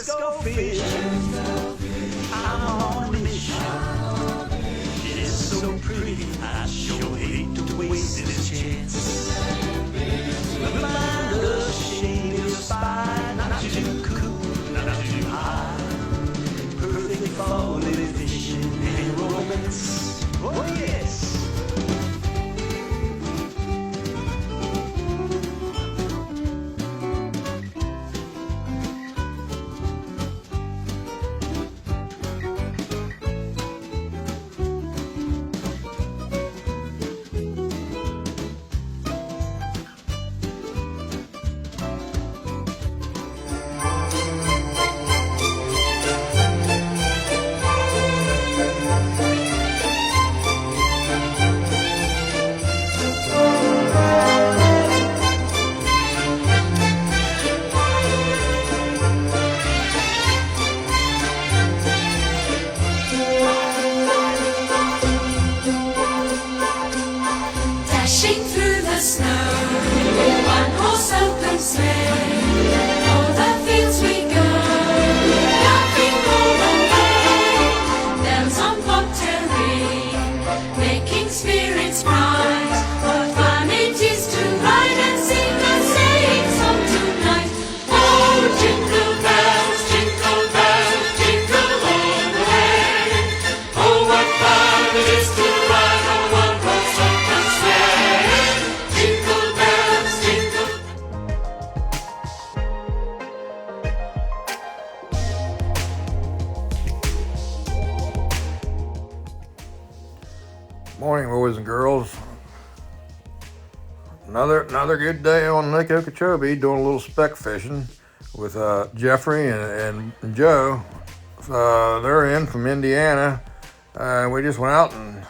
let's go fishing. I'm on a mission. It's so pretty, I sure hate to waste this chance. We'll find a shady spot, not too cool, not too high. Perfect for living fishing and romance. Oh yes. Morning, boys and girls. Another good day on Lake Okeechobee, doing a little speck fishing with Jeffrey and Joe. They're in from Indiana. We just went out and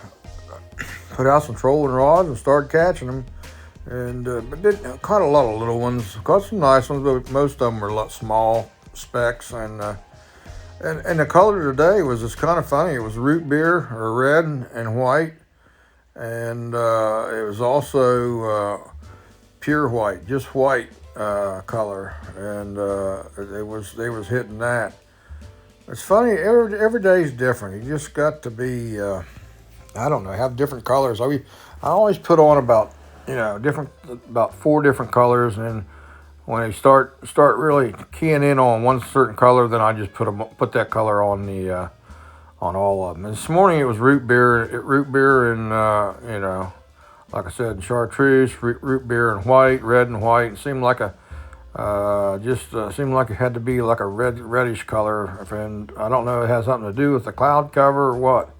put out some trolling rods and started catching them. And but caught a lot of little ones. Caught some nice ones, but most of them were a lot small specks. And the color today was just kind of funny. It was root beer, or red and white. And it was also pure white, just white color, and they was hitting that. It's funny, every day is different. You just got to be, I don't know, have different colors. I always put on about 4 different colors, and when they start really keying in on one certain color, then I just put that color on the on all of them. And this morning it was root beer and like I said, chartreuse, root beer and white, red and white. It seemed like seemed like it had to be like a reddish color, and I don't know if it has something to do with the cloud cover or what.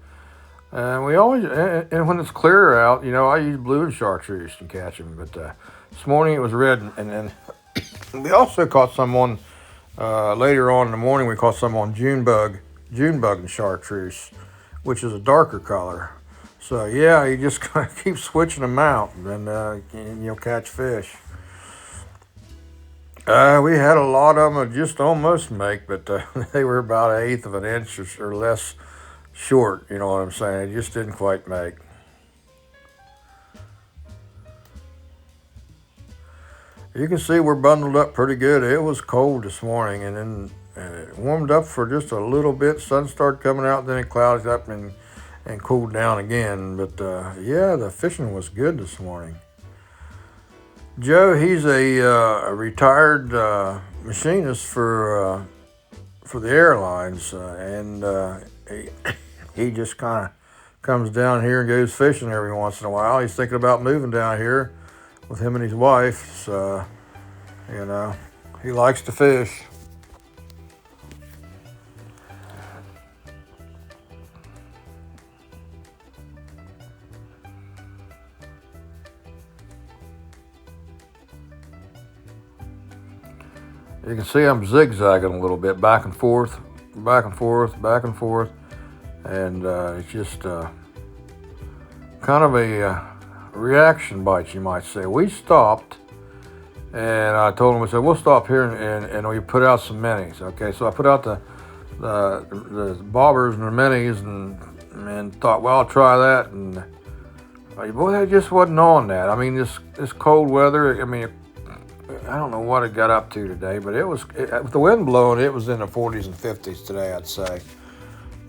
And we always, and when it's clear out, I use blue and chartreuse to catch them. But this morning it was red, and then we also caught some on later on in the morning. We caught some on June bug and chartreuse, which is a darker color. So yeah, you just gotta keep switching them out, and you'll catch fish. We had a lot of them just almost make, but they were about 1/8 of an inch or less short. You know what I'm saying? It just didn't quite make. You can see we're bundled up pretty good. It was cold this morning, and then it warmed up for just a little bit. Sun started coming out, then it clouded up and cooled down again. But yeah, the fishing was good this morning. Joe, he's a retired machinist for the airlines, and he just kind of comes down here and goes fishing every once in a while. He's thinking about moving down here with him and his wife. So, he likes to fish. You can see I'm zigzagging a little bit, back and forth, back and forth, back and forth. And it's just kind of a reaction bite, you might say. We stopped, and I told him, I said, we'll stop here and we put out some minis. Okay, so I put out the bobbers and the minis and thought, well, I'll try that. And boy, that just wasn't on that. I mean, this cold weather, I don't know what it got up to today, but with the wind blowing, it was in the 40s and 50s today, I'd say.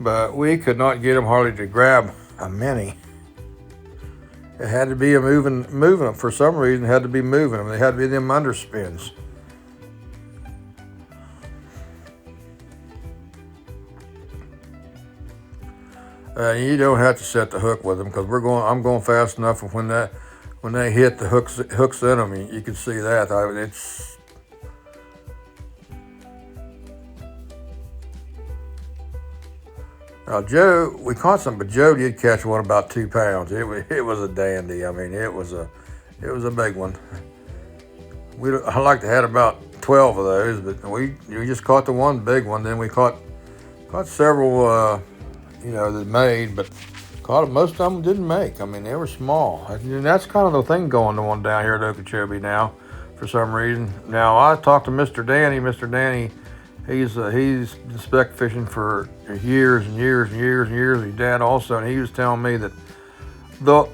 But we could not get them hardly to grab a mini. It had to be moving them for some reason. It had to be moving them. They had to be them underspins. You don't have to set the hook with them because I'm going fast enough. When they hit the hooks in them, you can see that. It's Joe. We caught some, but Joe did catch one about 2 pounds. It was a dandy. I mean, it was a big one. I like to had about 12 of those, but we just caught the one big one. Then we caught several. That made, but most of them didn't make. I mean, they were small. And that's kind of the thing going on down here at Okeechobee now, for some reason. Now, I talked to Mr. Danny. Mr. Danny, he's been spec fishing for years and years and years and years. His dad also, and he was telling me that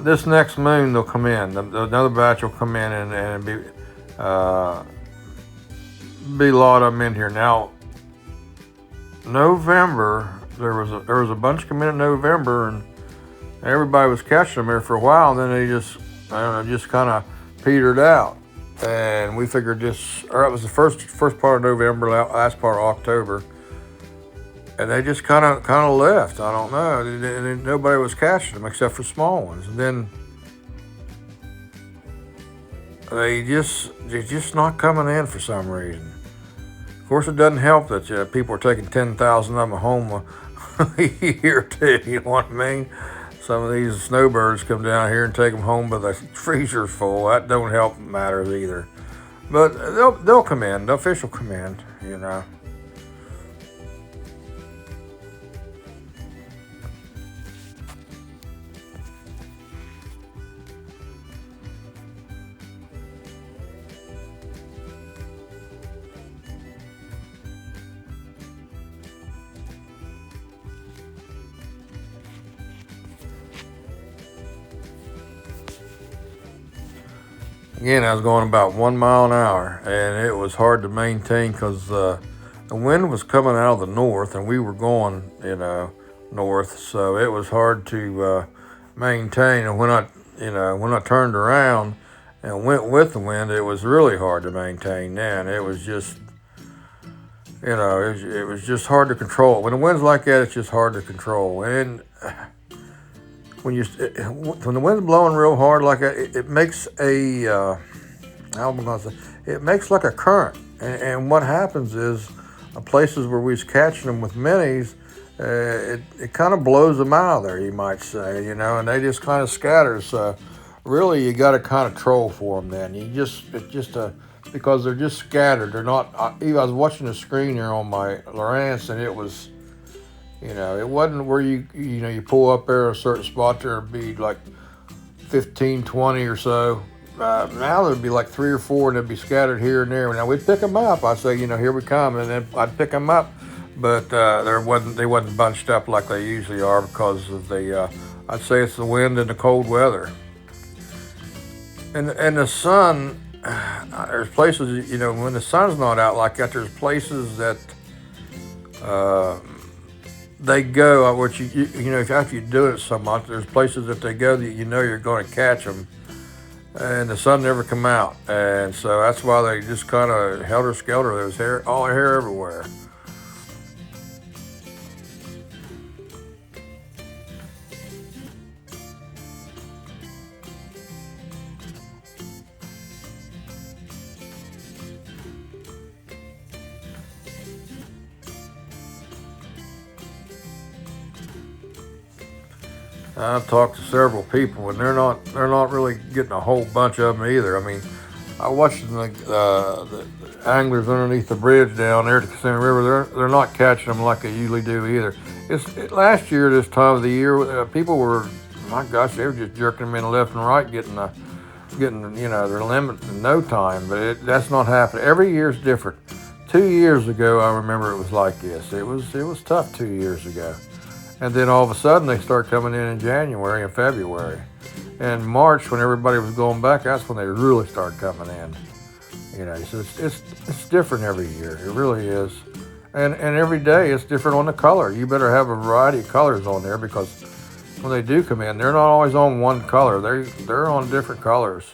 this next moon they'll come in. Another batch will come in and be a lot of them in here. Now, November. There was a bunch come in November, and everybody was catching them there for a while, and then they just kind of petered out. And we figured it was the first part of November, last part of October, and they just kind of left. I don't know. And nobody was catching them except for small ones. And then they're just not coming in for some reason. Of course, it doesn't help that people are taking 10,000 of them home a year too. You know what I mean? Some of these snowbirds come down here and take them home, but the freezer's full. That don't help matters either. But they'll come in. The fish will come in. Again, I was going about 1 mile an hour, and it was hard to maintain because the wind was coming out of the north, and we were going, north, so it was hard to maintain. And when I turned around and went with the wind, it was really hard to maintain. Then it was just, it was just hard to control. When the wind's like that, it's just hard to control. And when the wind's blowing real hard like that, it makes it makes like a current. And what happens is, places where we was catching them with minis, it kind of blows them out of there, you might say, and they just kind of scatter. So really, you got to kind of troll for them. Then because they're just scattered. They're not. I was watching the screen here on my Lowrance, and it was. It wasn't where you pull up there a certain spot, there'd be like 15, 20 or so. Now there'd be like 3 or 4, and they'd be scattered here and there. Now we'd pick them up. I'd say, here we come, and then I'd pick them up, but they wasn't bunched up like they usually are because of I'd say it's the wind and the cold weather. And the sun, there's places, when the sun's not out like that, there's places that they go, which after you do it so much, there's places that they go that you're going to catch them, and the sun never come out, and so that's why they just kind of helter-skelter. There's hair everywhere. I've talked to several people, and they're not really getting a whole bunch of them either. I mean, I watched the anglers underneath the bridge down there at the Kissimmee River. They're not catching them like they usually do either. Last year this time of the year, people were, my gosh, they were just jerking them in left and right, getting their limit in no time. But that's not happening. Every year's different. 2 years ago, I remember it was like this. It was tough 2 years ago. And then all of a sudden, they start coming in January and February. And March, when everybody was going back, that's when they really started coming in. You know, so it's different every year. It really is, and every day it's different on the color. You better have a variety of colors on there because when they do come in, they're not always on one color. They're on different colors.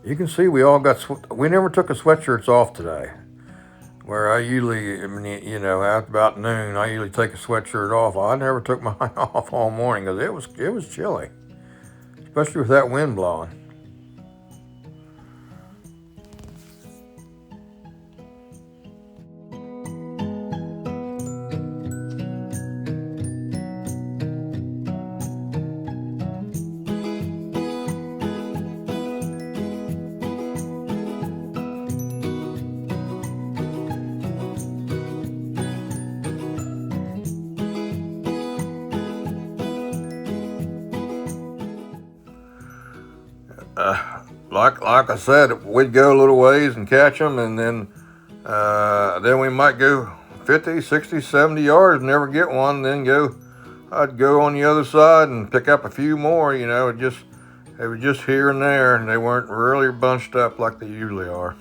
You can see we all got, we never took the sweatshirts off today. Where I usually, you know, at about noon, I usually take a sweatshirt off. I never took mine off all morning because it was chilly, especially with that wind blowing. Like I said, we'd go a little ways and catch them, and then we might go 50, 60, 70 yards and never get one. Then I'd go on the other side and pick up a few more. You know, they were just here and there, and they weren't really bunched up like they usually are.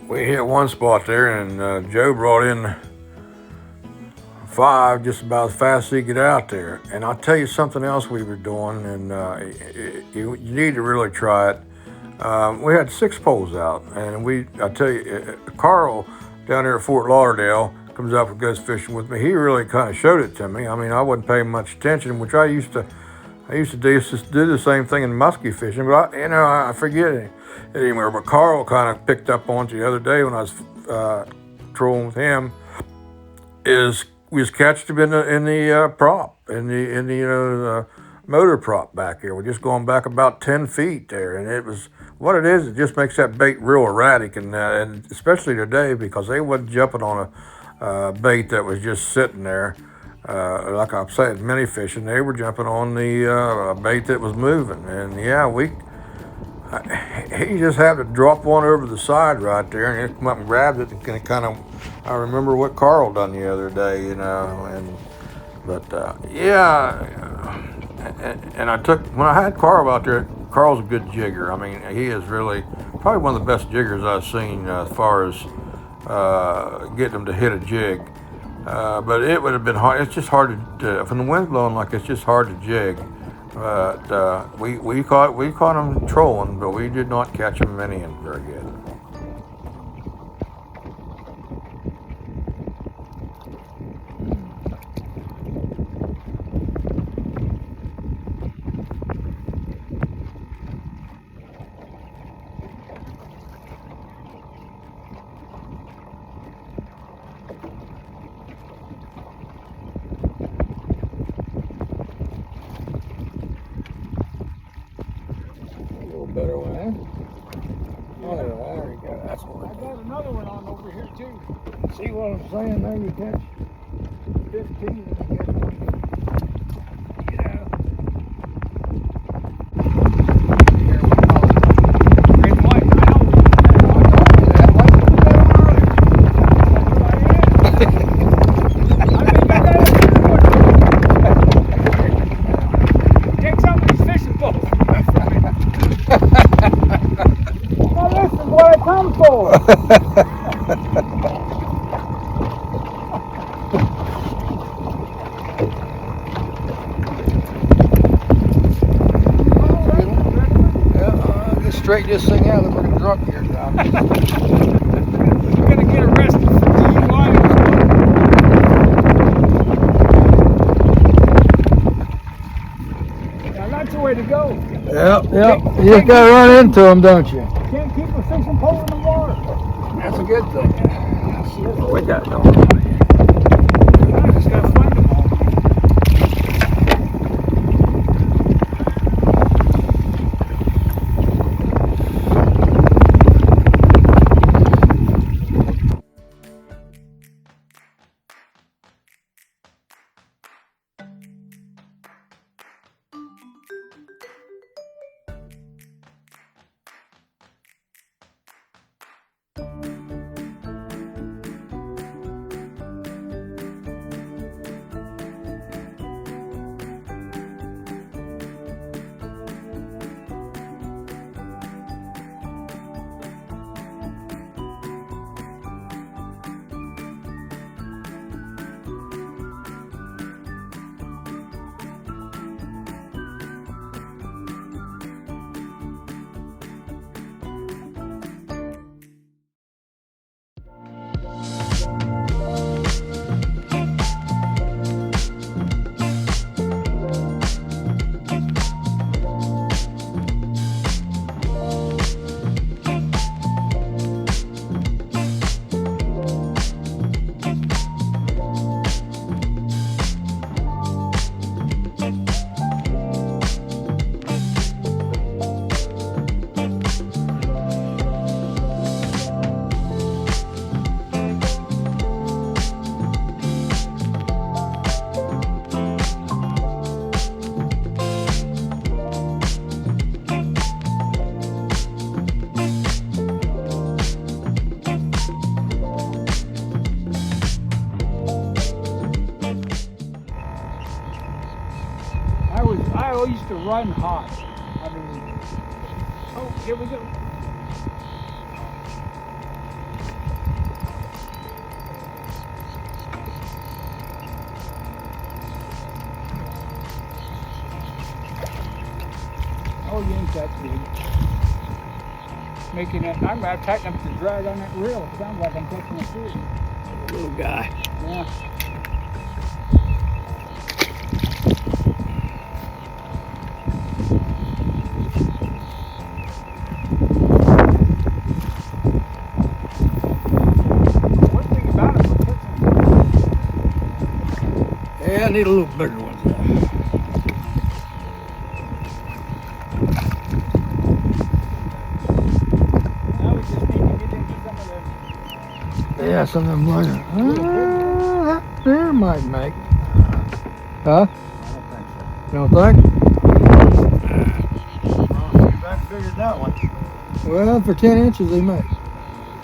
We hit one spot there, and Joe brought in 5 just about as fast as he could get out there. And I'll tell you something else we were doing, and you need to really try it. We had 6 poles out, and I tell you, Carl down there at Fort Lauderdale comes up and goes fishing with me. He really kind of showed it to me. I mean, I wasn't paying much attention, which I used to do the same thing in muskie fishing, but I forget it anymore. But Carl kind of picked up on it the other day when I was trolling with him. We was catching him in the prop, in the motor prop back here. We're just going back about 10 feet there, and it was what it is. It just makes that bait real erratic, and especially today because they wasn't jumping on a bait that was just sitting there. Like I said, mini fishing, they were jumping on the bait that was moving, and yeah, he just had to drop one over the side right there, and he come up and grabbed it, and kind of, I remember what Carl done the other day, and when I had Carl out there, Carl's a good jigger. I mean, he is really probably one of the best jiggers I've seen as far as getting him to hit a jig. But it would have been hard. It's just hard to, from the wind blowing like it's just hard to jig. But we caught them trolling, but we did not catch them many and very good. Better one, eh? Oh, there you go. That's what I got another one on over here too. See what I'm saying? There you catch 15 and you catch one. Straighten this thing out, and we're gonna drop here now. Yep. You just gotta run into them, don't you? Can't keep a fishing pole in the water. That's a good thing. Let's see what we got going. I just gotta find them all. I used to run hot. I mean, oh, here we go. Oh, you ain't that big. Making it, I'm gonna tighten up the drag on that reel. It sounds like I'm taking a fish. Little guy. Yeah. Yeah, I need a little bigger one. Now we just need to get into some of the... Yeah, some of them larger. There might make. Huh? I don't think so. You don't think? That's bigger than that one. Well, for 10 inches they make.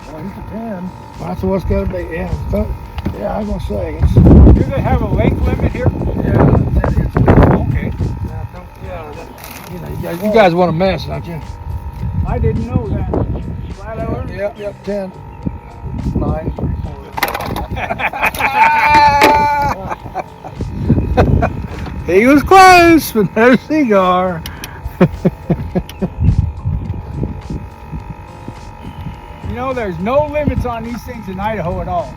Well, he's a 10. That's what's got to be. Yeah, I was gonna say. It's, Do they have a length limit here? yeah, 10 inches. Okay. You guys want to mess, don't you? I didn't know that. Glad I learned. Yep, 10. 9. He was close, but no cigar. You know, there's no limits on these things in Idaho at all.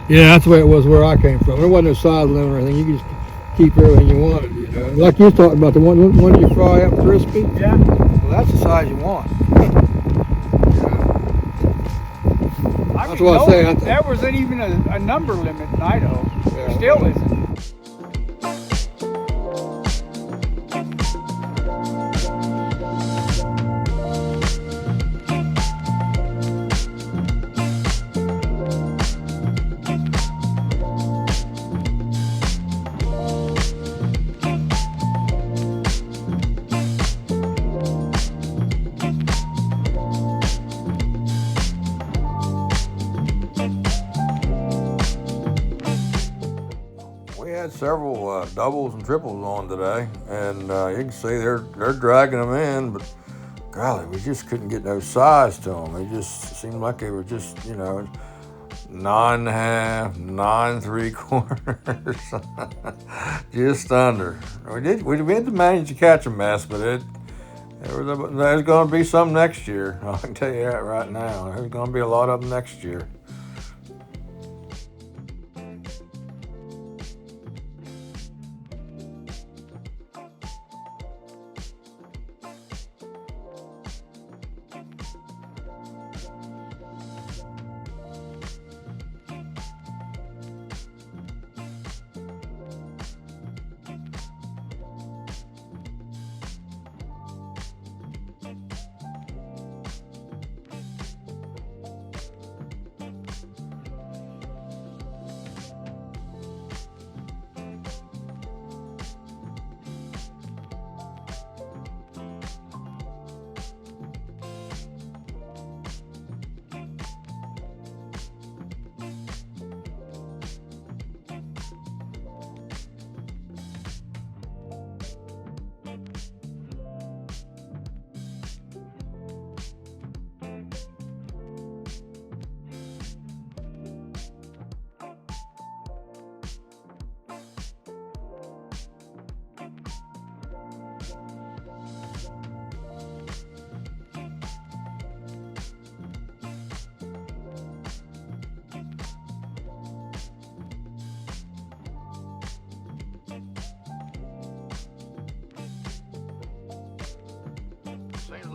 Yeah, that's the way it was where I came from. There wasn't no size limit or anything. You could just keep everything you wanted. You know? Like you were talking about, the one you fry up crispy. Yeah. Well, that's the size you want. That's what I say. There wasn't even a number limit in Idaho. Yeah. There still isn't. Several doubles and triples on today, and you can see they're dragging them in, but golly, we just couldn't get no size to them. They just seemed like they were just, 9.5, 9 3/4, just under. We had to manage to catch a mess, but there's going to be some next year. I can tell you that right now. There's going to be a lot of them next year.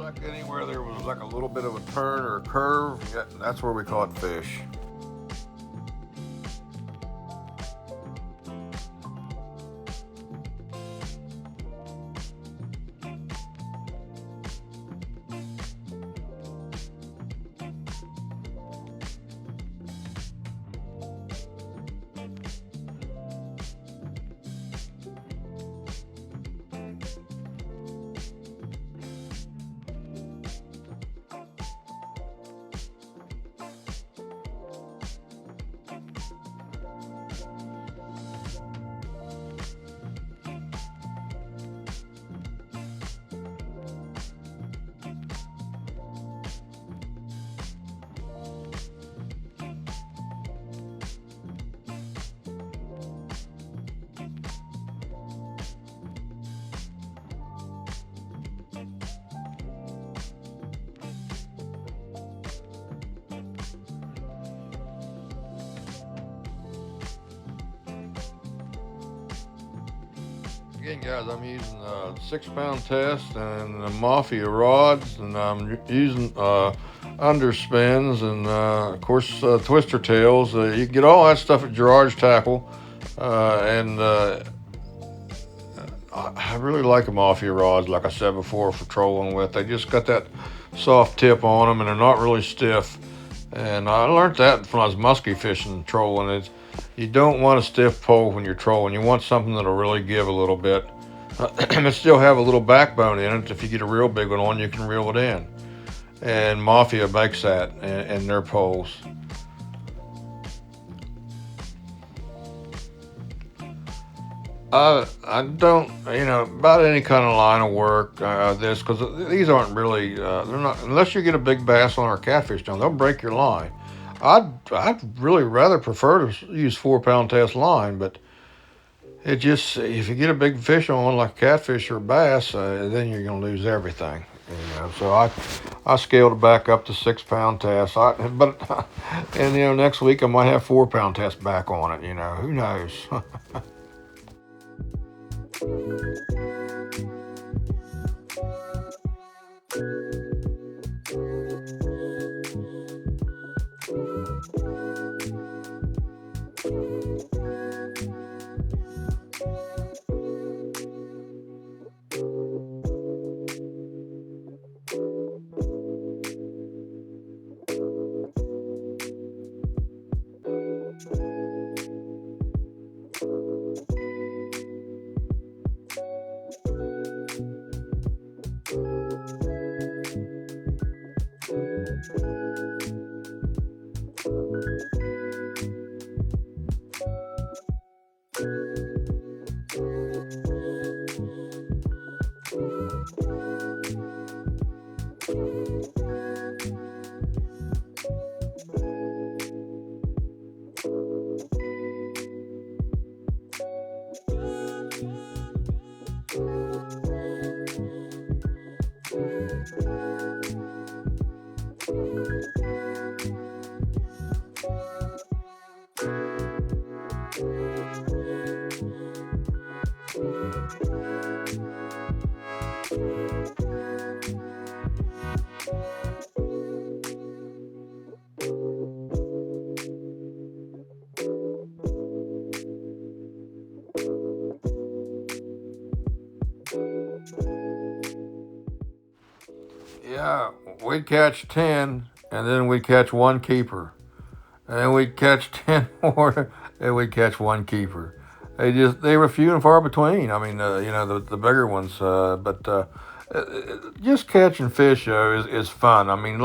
Like anywhere there was like a little bit of a turn or a curve, that's where we caught fish. Again, guys, I'm using a 6-pound test and the Mafia rods, and I'm using underspins and, of course, twister tails. You can get all that stuff at Gerard's Tackle, and I really like the Mafia rods, like I said before, for trolling with. They just got that soft tip on them, and they're not really stiff. And I learned that when I was musky fishing trolling. You don't want a stiff pole when you're trolling. You want something that'll really give a little bit. And still have a little backbone in it. If you get a real big one on, you can reel it in. And Mafia makes that in their poles. I don't, about any kind of line of work, because these aren't really, they're not, unless you get a big bass on or catfish down, they'll break your line. I'd really rather prefer to use 4-pound test line, but it just, if you get a big fish on like a catfish or a bass, then you're going to lose everything. So I scaled it back up to 6-pound test. And next week I might have 4-pound test back on it. Who knows? Yeah, we'd catch 10, and then we'd catch one keeper. And then we'd catch 10 more, and we'd catch one keeper. They were few and far between. I mean, the bigger ones, but just catching fish, is fun. I mean,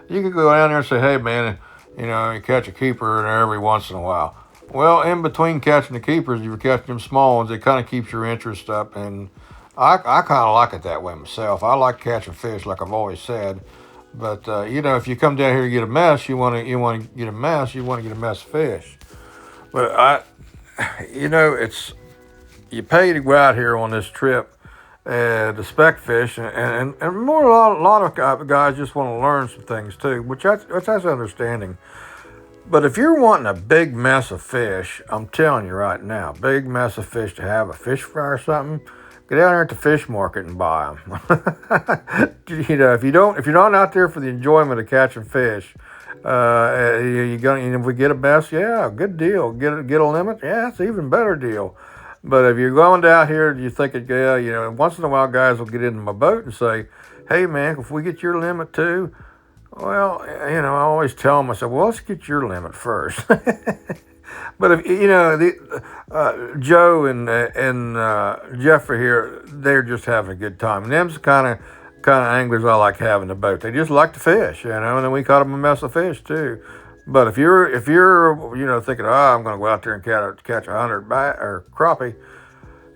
you could go down there and say, hey, man, you catch a keeper in there every once in a while. Well, in between catching the keepers, you were catching them small ones. It kind of keeps your interest up, and I kind of like it that way myself. I like catching fish, like I've always said. But if you come down here to get a mess, you want to get a mess. You want to get a mess of fish. But it's you pay to go out here on this trip to spec fish, and a lot of guys just want to learn some things too, which that's understanding. But if you're wanting a big mess of fish, I'm telling you right now, big mess of fish to have a fish fry or something, get down here at the fish market and buy them. You know, if you're not out there for the enjoyment of catching fish, you gonna, and if we get a bass, yeah, good deal. Get a limit, yeah, it's an even better deal. But if you're going down here, you think, yeah, you know, once in a while, guys will get into my boat and say, "Hey, man, if we get your limit too," well, you know, I always tell them, I said, "Well, let's get your limit first." But if you know Joe and Jeffery here, they're just having a good time. And them's the kind of anglers I like having the boat. They just like to fish, you know. And then we caught them a mess of fish too. But if you're you know thinking, oh, I'm going to go out there and catch 100 or crappie,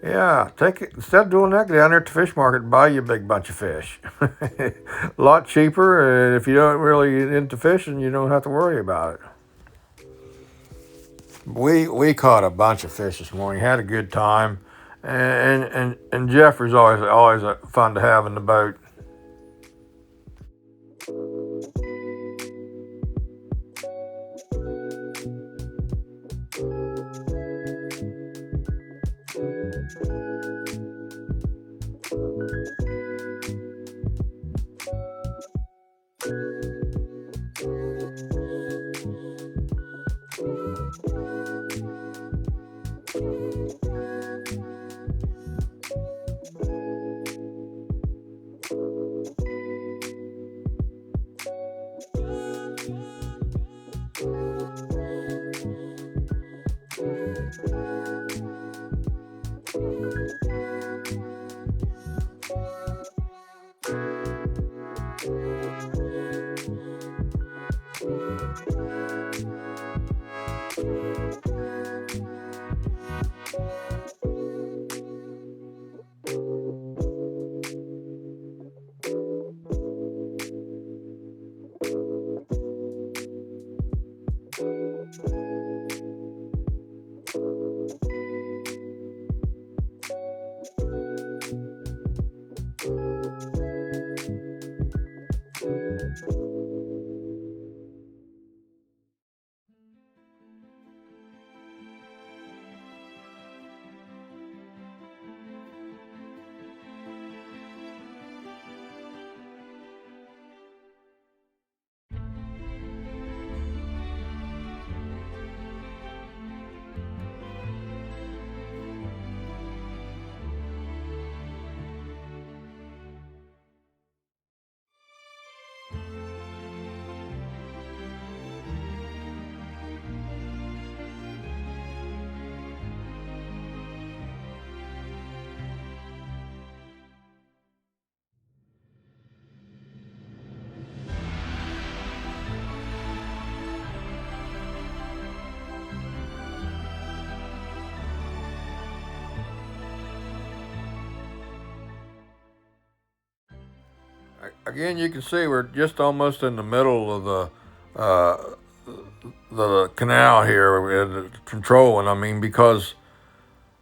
yeah, take it instead of doing that. Go down there at the fish market and buy you a big bunch of fish. A lot cheaper, and if you don't really into fishing, you don't have to worry about it. We caught a bunch of fish this morning. Had a good time, and Jeffrey's always fun to have in the boat. Again, you can see we're just almost in the middle of the canal here with controlling. I mean, because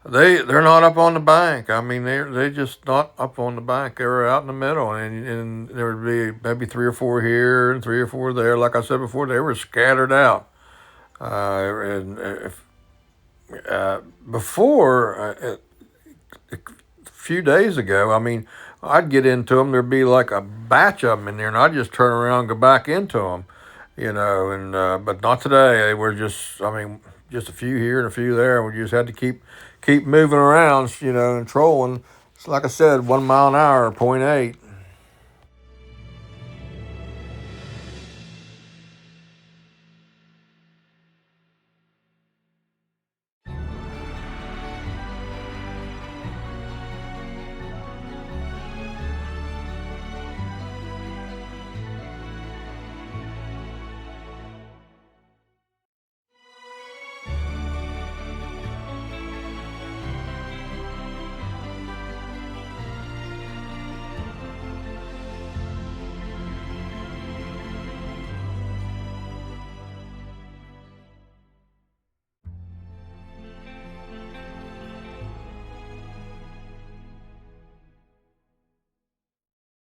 they're not up on the bank. I mean, they just not up on the bank. They were out in the middle, and there would be maybe 3 or 4 here and 3 or 4 there. Like I said before, they were scattered out. And if, before a few days ago, I mean, I'd get into them. There'd be like a batch of them in there, and I'd just turn around and go back into them, you know. And but not today. They were just, I mean, just a few here and a few there. We just had to keep moving around, you know, and trolling. It's like I said, 1 mile an hour, .8.